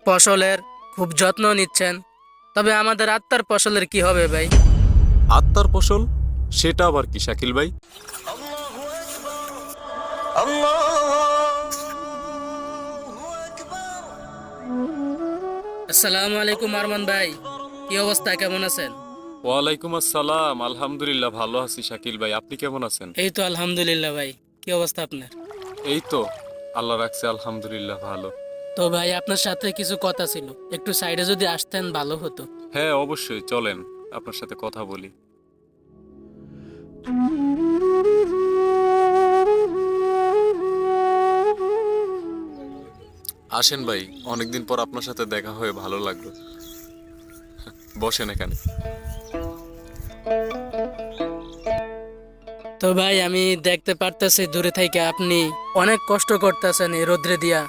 ফসলের খুব যত্ন নিচ্ছেন, তবে আমাদের আত্মার ফসলের কি হবে ভাই? আত্মার ফসল? সেটা আবার কি শাকিল ভাই? আসসালামু আলাইকুম আরমান ভাই, কি অবস্থা, কেমন আছেন? ওয়ালাইকুম আসসালাম, আলহামদুলিল্লাহ ভালো আছি শাকিল ভাই, আপনি কেমন আছেন? এই তো আলহামদুলিল্লাহ ভাই, কি অবস্থা আপনার? এই তো আল্লাহ রাখছে, আলহামদুলিল্লাহ ভালো। তো ভাই আপনার সাথে কিছু কথা ছিল, একটু সাইডে যদি আসতেন ভালো হতো। হ্যাঁ অবশ্যই, চলেন আপনার সাথে কথা বলি। আসেন ভাই, অনেকদিন পর আপনার সাথে দেখা হয়ে ভালো লাগলো। বসেন এখানে। তো ভাই আমি দেখতে পারতেছি দূরে থেকে আপনি অনেক কষ্ট করতেছেন এই রোদ্রে দিয়া,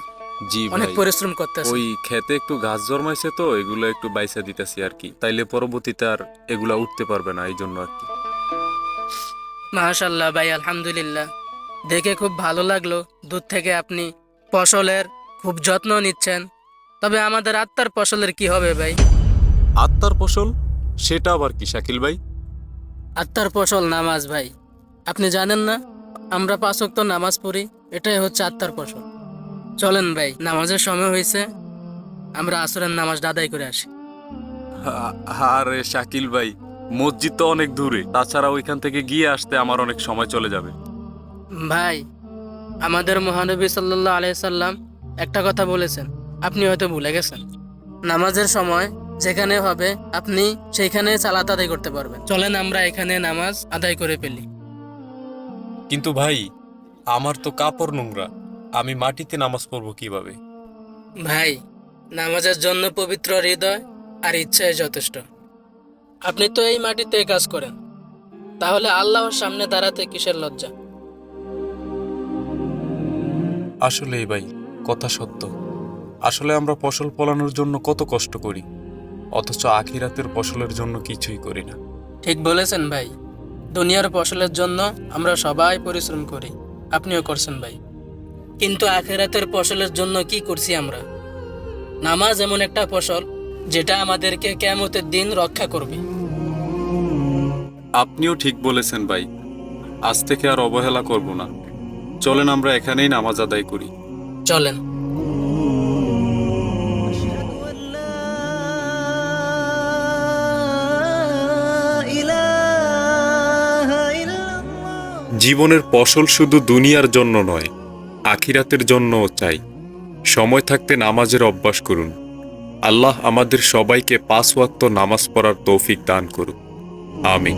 জি অনেক ভাই, পরিশ্রম করতেছেন। ওই খেতে একটু ঘাস জন্মাইছে তো এগুলো একটু বাইসা দিতেছি আর কি, তাইলে পরবর্তীতে আর এগুলা উঠতে পারবে না, এই জন্য আর কি। মাশাআল্লাহ ভাই, আলহামদুলিল্লাহ, দেখে খুব ভালো লাগলো দূর থেকে আপনি ফসলের খুব যত্ন নিচ্ছেন, তবে আমাদের আত্মার ফসলের কি হবে ভাই? আত্মার ফসল? সেটা আবার কি শাকিল ভাই? আত্মার ফসল নামাজ ভাই, আপনি জানেন না আমরা 5 ওয়াক্ত নামাজ পড়ি, এটাই হচ্ছে আত্মার ফসল। চলেন ভাই, নামাজের সময় হয়েছে, আমরা আসরের নামাজটা আদায় করে আসি। আরে শাকিল ভাই, মসজিদ তো অনেক দূরে, তাছাড়া ওইখান থেকে গিয়ে আসতে আমার অনেক সময় চলে যাবে। ভাই, আমাদের মহানবী সাল্লাল্লাহু আলাইহি সাল্লাম একটা কথা বলেছেন, আপনি হয়তো ভুলে গেছেন। নামাজের সময় যেখানে হবে আপনি সেইখানে সালাত আদায় করতে পারবেন। চলেন আমরা এখানে নামাজ আদায় করে ফেলি। কিন্তু ভাই, আমার তো কাপড় নোংরা, আমি মাটিতে নামাজ পড়বো কিভাবে? ভাই, নামাজের জন্য পবিত্র হৃদয় আর ইচ্ছাই যথেষ্ট। আপনি তো এই মাটিতে কাজ করেন, তাহলে আল্লাহর সামনে দাঁড়াতে কিসের লজ্জা? আসলেই ভাই, কথা সত্য। আসলে আমরা ফসল ফলানোর জন্য কত কষ্ট করি, অথচ আখিরাতের ফসলের জন্য কিছুই করি না। ঠিক বলেছেন ভাই, দুনিয়ার ফসলের জন্য আমরা সবাই পরিশ্রম করি, আপনিও করছেন ভাই, কিন্তু আখিরাতের ফসলের জন্য কি করছি আমরা? নামাজ এমন একটা ফসল যেটা আমাদেরকে কিয়ামতের দিন রক্ষা করবে। আপনিও ঠিক বলেছেন ভাই, আজ থেকে আর অবহেলা করব না। চলেন আমরা এখানেই নামাজ আদায় করি। চলেন। জীবনের ফসল শুধু দুনিয়ার জন্য নয়, আখিরাতের জন্যও চাই। সময় থাকতে নামাজের অভ্যাস করুন। আল্লাহ আমাদের সবাইকে 5 ওয়াক্ত নামাজ পড়ার তৌফিক দান করুন। আমিন।